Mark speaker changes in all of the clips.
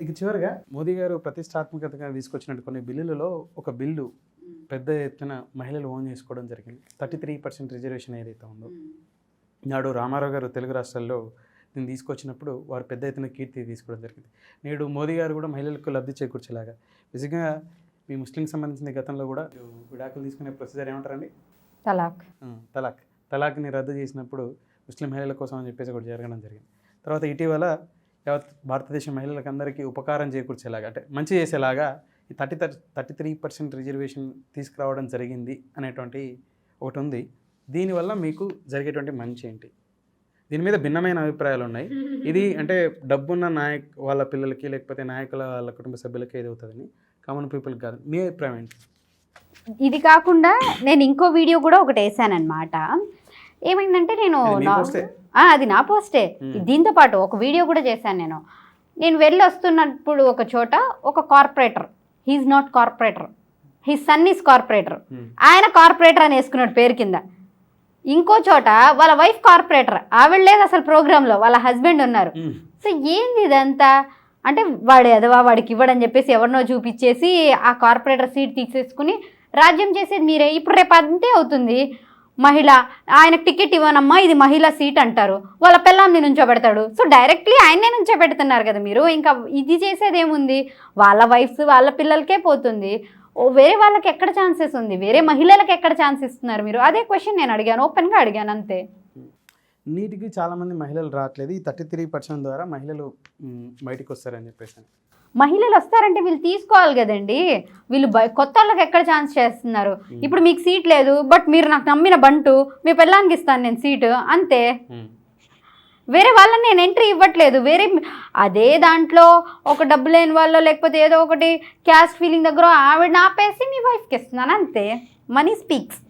Speaker 1: ఇక చివరిగా మోదీ గారు ప్రతిష్టాత్మకతగా తీసుకొచ్చినట్టు కొన్ని బిల్లులలో ఒక బిల్లు పెద్ద ఎత్తున మహిళలు ఓన్ చేసుకోవడం జరిగింది. 33% రిజర్వేషన్ ఏదైతే ఉందో, నాడు రామారావు గారు తెలుగు రాష్ట్రాల్లో దీన్ని తీసుకొచ్చినప్పుడు వారు పెద్ద ఎత్తున కీర్తి తీసుకోవడం జరిగింది. నేడు మోదీ గారు కూడా మహిళలకు లబ్ధి చేకూర్చేలాగా నిజంగా మీ ముస్లింకి సంబంధించిన గతంలో కూడా విడాకులు తీసుకునే ప్రొసీజర్ ఏమంటారండి? తలాక్ని రద్దు చేసినప్పుడు ముస్లిం మహిళల కోసం అని చెప్పేసి ఒకటి జరగడం జరిగింది. తర్వాత ఇటీవల యావత్ భారతదేశం మహిళలకు అందరికీ ఉపకారం చేకూర్చేలాగా, అంటే మంచి చేసేలాగా ఈ 33% రిజర్వేషన్ తీసుకురావడం జరిగింది అనేటువంటి ఒకటి ఉంది. దీనివల్ల మీకు జరిగేటువంటి మంచి ఏంటి? దీని మీద భిన్నమైన అభిప్రాయాలు ఉన్నాయి. ఇది అంటే డబ్బున్న వాళ్ళ పిల్లలకి లేకపోతే నాయకుల వాళ్ళ కుటుంబ సభ్యులకి ఏది అవుతుందని, కామన్ పీపుల్కి కాదు. మీ అభిప్రాయం ఏంటి?
Speaker 2: ఇది కాకుండా నేను ఇంకో వీడియో కూడా ఒకటి వేసానమాట. ఏమైందంటే అది నా పోస్టే. దీంతో పాటు ఒక వీడియో కూడా చేశాను. నేను వెళ్ళి వస్తున్నప్పుడు ఒక చోట ఒక corporator, he's not corporator, he son is corporator, ఆయన కార్పొరేటర్ అని వేసుకున్నాడు పేరు కింద. ఇంకో చోట వాళ్ళ వైఫ్ కార్పొరేటర్, ఆవిడ లేదు అసలు ప్రోగ్రాంలో, వాళ్ళ హస్బెండ్ ఉన్నారు. సో ఏంది ఇదంతా అంటే వాడు ఎదవా వాడికి ఇవ్వడని చెప్పేసి ఎవరినో చూపించేసి ఆ కార్పొరేటర్ సీట్ తీసేసుకుని రాజ్యం చేసేది మీరే. ఇప్పుడు రేపు అంతే అవుతుంది. మహిళ ఆయనకు టికెట్ ఇవ్వనమ్మా, ఇది మహిళా సీట్ అంటారు, వాళ్ళ పిల్లాన్ని నుంచోబెడతాడు. సో డైరెక్ట్లీ ఆయనే నుంచోబెడుతున్నారు కదా మీరు. ఇంకా ఇది చేసేది ఏముంది? వాళ్ళ వైఫ్స్ వాళ్ళ పిల్లలకే పోతుంది. వేరే వాళ్ళకి ఎక్కడ ఛాన్సెస్ ఉంది? వేరే మహిళలకు ఎక్కడ ఛాన్స్ ఇస్తున్నారు మీరు? అదే క్వశ్చన్ నేను అడిగాను, ఓపెన్గా అడిగాను అంతే.
Speaker 1: నీటికి చాలామంది మహిళలు రావట్లేదు, ఈ 33% ద్వారా మహిళలు బయటకు వస్తారని చెప్పేసి.
Speaker 2: మహిళలు వస్తారంటే వీళ్ళు తీసుకోవాలి కదండి. వీళ్ళు కొత్త వాళ్ళకి ఎక్కడ ఛాన్స్ చేస్తున్నారు? ఇప్పుడు మీకు సీట్ లేదు, బట్ మీరు నాకు నమ్మిన బంటు, మీ పిల్లానికి ఇస్తాను నేను సీటు అంతే. వేరే వాళ్ళని నేను ఎంట్రీ ఇవ్వట్లేదు. వేరే అదే దాంట్లో ఒక డబ్బు లేని వాళ్ళు లేకపోతే ఏదో ఒకటి క్యాస్ట్ ఫీలింగ్ దగ్గర ఆవిడని ఆపేసి మీ వైఫ్కి ఇస్తున్నాను అంతే. Money speaks.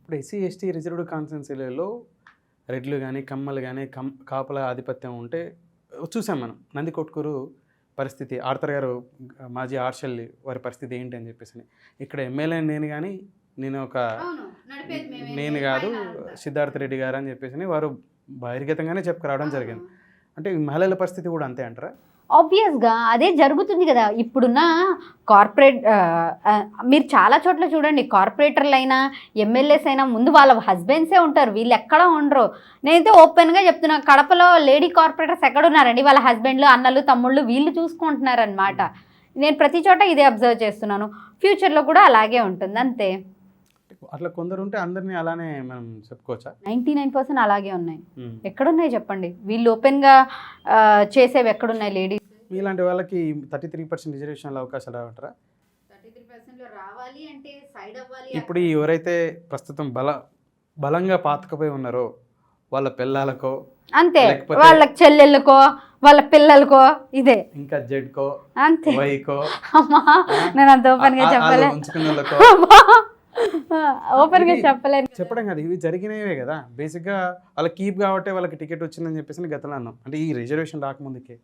Speaker 1: ఇప్పుడు ఎస్సీ ఎస్టీ రిజర్వ్డ్ కాన్స్టిట్యున్సీలలో రెడ్లు కానీ కమ్మలు కానీ కాపుల ఆధిపత్యం ఉంటే చూసాం మనం. నందికొట్కూరు పరిస్థితి, ఆర్థర్ గారు మాజీ ఆర్షల్ వారి పరిస్థితి ఏంటి అని చెప్పేసి. ఇక్కడ ఎమ్మెల్యే నేను కాదు సిద్ధార్థ రెడ్డి గారు అని చెప్పేసి వారు బహిర్గతంగానే చెప్పుకురావడం జరిగింది. అంటే మహిళల పరిస్థితి కూడా అంతే అంటారా?
Speaker 2: ఆబ్వియస్గా అదే జరుగుతుంది కదా. ఇప్పుడున్న కార్పొరేట్ మీరు చాలా చోట్ల చూడండి, కార్పొరేటర్లు అయినా ఎమ్మెల్యేస్ అయినా ముందు వాళ్ళ హస్బెండ్సే ఉంటారు, వీళ్ళు ఎక్కడ ఉండరు. నేనైతే ఓపెన్గా చెప్తున్నా, కడపలో లేడీ కార్పొరేటర్స్ ఎక్కడున్నారండి? వాళ్ళ హస్బెండ్లు, అన్నలు, తమ్ముళ్ళు వీళ్ళు చూసుకుంటున్నారనమాట. నేను ప్రతి చోట ఇదే అబ్జర్వ్ చేస్తున్నాను. ఫ్యూచర్లో కూడా అలాగే ఉంటుంది అంతే.
Speaker 1: అట్లా కొందరు ఉంటే అందరినీ అలానే మనం చెప్పుకోవచ్చా?
Speaker 2: 99% అలాగే ఉన్నాయి. ఎక్కడున్నాయి చెప్పండి? వీళ్ళు ఓపెన్గా చేసేవి ఎక్కడున్నాయి? లేడీస్
Speaker 1: ఇలాంటి వాళ్ళకి 33% రిజర్వేషన్ల అవకాశాలు రావటరా?
Speaker 2: 33% రావాలి అంటే సైడ్ అవ్వాలి.
Speaker 1: ఇప్పుడు ఎవరైతే ప్రస్తుతం బలంగా పాతుకుపోయి ఉన్నారో వాళ్ళ పిల్లలకో అంతే,
Speaker 2: వాళ్ళ చెల్లెళ్ళకో వాళ్ళ పిల్లలకో ఇదే,
Speaker 1: ఇంకా జెడ్కో
Speaker 2: అంతే,
Speaker 1: వైకో.
Speaker 2: అమ్మా నేను అంత ఓపెన్గా చెప్పలేదు, ఓపెన్గా చెప్పలేదు.
Speaker 1: చెప్పడం కాదు, ఇవి జరిగినవే కదా. బేసిక్గా వాళ్ళకి కీప్ కాబట్టి వాళ్ళకి టికెట్ వచ్చిందని చెప్పేసి గతంలో అన్నాం. అంటే ఈ రిజర్వేషన్ రాకముందుకే,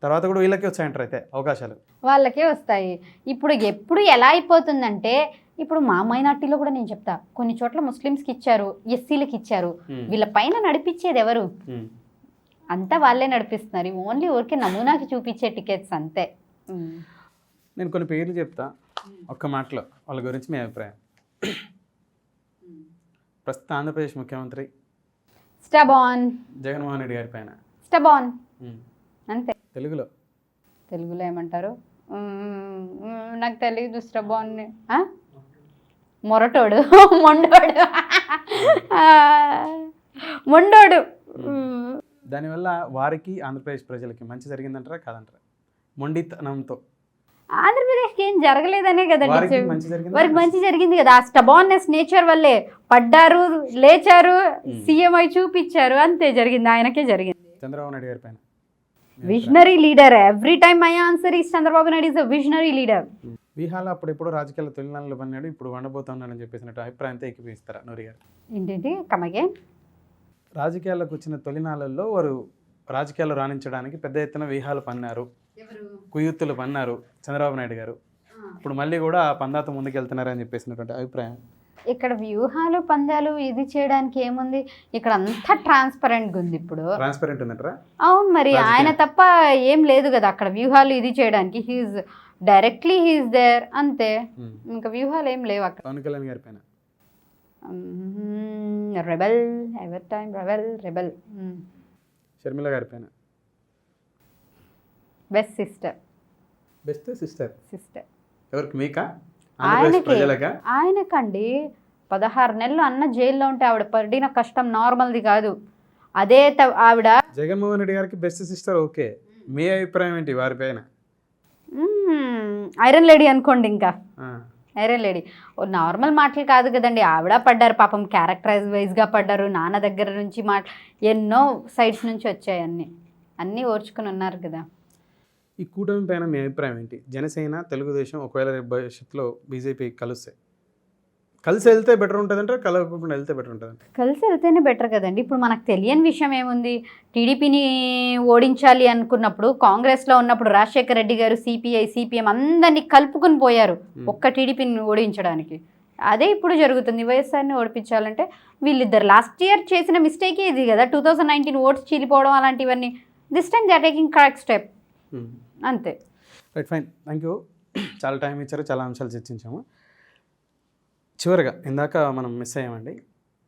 Speaker 1: తర్వాత కూడా వీళ్ళకే వచ్చాయంటారు అయితే అవకాశాలు,
Speaker 2: వాళ్ళకే వస్తాయి. ఇప్పుడు ఎప్పుడు ఎలా అయిపోతుందంటే, ఇప్పుడు మా మైనార్టీలో కూడా నేను చెప్తా, కొన్ని చోట్ల ముస్లిమ్స్కి ఇచ్చారు, ఎస్సీలకి ఇచ్చారు, వీళ్ళ పైన నడిపించేది ఎవరు? అంతా వాళ్ళే నడిపిస్తున్నారు. ఓన్లీ ఊరికే నమూనాకి చూపించే టికెట్స్ అంతే.
Speaker 1: నేను కొన్ని పేర్లు చెప్తా, ఒక్క మాటలో వాళ్ళ గురించి మీ అభిప్రాయం. ప్రస్తుత ఆంధ్రప్రదేశ్ ముఖ్యమంత్రి
Speaker 2: స్టబాన్
Speaker 1: జగన్మోహన్ రెడ్డి గారి పైన
Speaker 2: స్టబాన్ అంతే.
Speaker 1: తెలుగులో
Speaker 2: ఏమంటారు నాకు తెలియదు. స్టబాన్ మొరటోడు, మొండోడు.
Speaker 1: దానివల్ల వారికి ఆంధ్రప్రదేశ్ ప్రజలకి మంచి జరిగిందంటారా కాదంటారా? మొండితనంతో
Speaker 2: ఆంధ్రప్రదేశ్కి ఏం జరగలేదనే కదా, వారికి మంచి జరిగింది కదా. ఆ స్టబాన్నెస్ నేచర్ వల్లే పడ్డారు, లేచారు, సీఎం అయి చూపించారు, అంతే జరిగింది. ఆయనకే జరిగింది.
Speaker 1: చంద్రబాబు నాయుడు గారి పైన
Speaker 2: visionary leader. Every time my answer is Chandrababu Naidu is a visionary leader.
Speaker 1: బీహార్లో అప్పుడెప్పుడు రాజకీయాల తొలినాళ్ళు పన్నాడు, ఇప్పుడు వండబోతున్నాడని చెప్పేసినట్టు అభిప్రాయంతో ఎక్కిపిస్తారా నూరి గారు?
Speaker 2: ఏంటంటే కమగే
Speaker 1: రాజకీయాల్లోకి వచ్చిన తొలినాళ్ళల్లో వారు రాజకీయాలు రాణించడానికి పెద్ద ఎత్తున వ్యూహాలు పన్నారు, కుయుత్తులు పన్నారు చంద్రబాబు నాయుడు గారు. ఇప్పుడు మళ్ళీ కూడా ఆ పందాతో ముందుకెళ్తున్నారని చెప్పేసినటువంటి అభిప్రాయం.
Speaker 2: ఇక్కడ వ్యూహాలు పందాలు ఇది చేయడానికి ఏముంది, ఇక్కడ అంతా ట్రాన్స్పరెంట్గా ఉంది ఇప్పుడు.
Speaker 1: ట్రాన్స్పరెంట్ ఉందంటారా?
Speaker 2: అవును మరి, ఆయన తప్ప ఏం లేదు కదా అక్కడ వ్యూహాలు ఇది చేయడానికి. హీఈస్ డైరెక్ట్లీ హీఈస్ దేర్ అంతే, ఇంకా వ్యూహాలు ఏం లేవు అక్కడ.
Speaker 1: పవన్ కళ్యాణ్ గారి పైన
Speaker 2: రెబెల్, ఎవరి టైం రెబెల్.
Speaker 1: షర్మిల గారి పైన
Speaker 2: బెస్ట్ సిస్టర్.
Speaker 1: బెస్ట్ సిస్టర్ ఎవరికి? మీకా?
Speaker 2: ఆయనకండి 16 నెలలు అన్న జైల్లో ఉంటే ఆవిడ పడిన కష్టం నార్మల్ది కాదు. అదే ఆవిడ
Speaker 1: జగన్మోహన్ రెడ్డి గారికి బెస్ట్ సిస్టర్ ఓకే, మీ అభిప్రాయం ఏంటి వారి పైన?
Speaker 2: ఐరన్ లేడీ అనుకోండి, ఇంకా ఐరన్ లేడీ. నార్మల్ మాటలు కాదు కదండి, ఆవిడ పడ్డారు పాపం, క్యారెక్టరైజ్ వైజ్గా పడ్డారు. నాన్న దగ్గర నుంచి ఎన్నో సైడ్స్ నుంచి వచ్చాయి, అన్నీ ఓర్చుకుని ఉన్నారు కదా.
Speaker 1: ఈ కూటమి పైన మీ అభిప్రాయం ఏంటి? జనసేన, తెలుగుదేశం ఒకవేళ రేపు భవిష్యత్తులో బీజేపీ కలిసి వెళ్తే బెటర్ ఉంటుందంటే కలవకుండా వెళ్తే బెటర్ ఉంటుంది?
Speaker 2: కలిసి వెళ్తేనే బెటర్ కదండి. ఇప్పుడు మనకు తెలియని విషయం ఏముంది, టీడీపీని ఓడించాలి అనుకున్నప్పుడు కాంగ్రెస్లో ఉన్నప్పుడు రాజశేఖర రెడ్డి గారు సిపిఐ సిపిఎం అందరినీ కలుపుకుని పోయారు ఒక్క టీడీపీని ఓడించడానికి. అదే ఇప్పుడు జరుగుతుంది. వైఎస్ఆర్ని ఓడిపించాలంటే వీళ్ళిద్దరు లాస్ట్ ఇయర్ చేసిన మిస్టేకే ఇది కదా, 2019 ఓట్స్ చీలిపోవడం అలాంటివన్నీ. This time they are taking correct step, అంతే.
Speaker 1: Right, fine, thank you. చాలా టైం ఇచ్చారు, చాలా అంశాలు చర్చించాము. చివరిగా ఇందాక మనం మిస్ అయ్యామండి,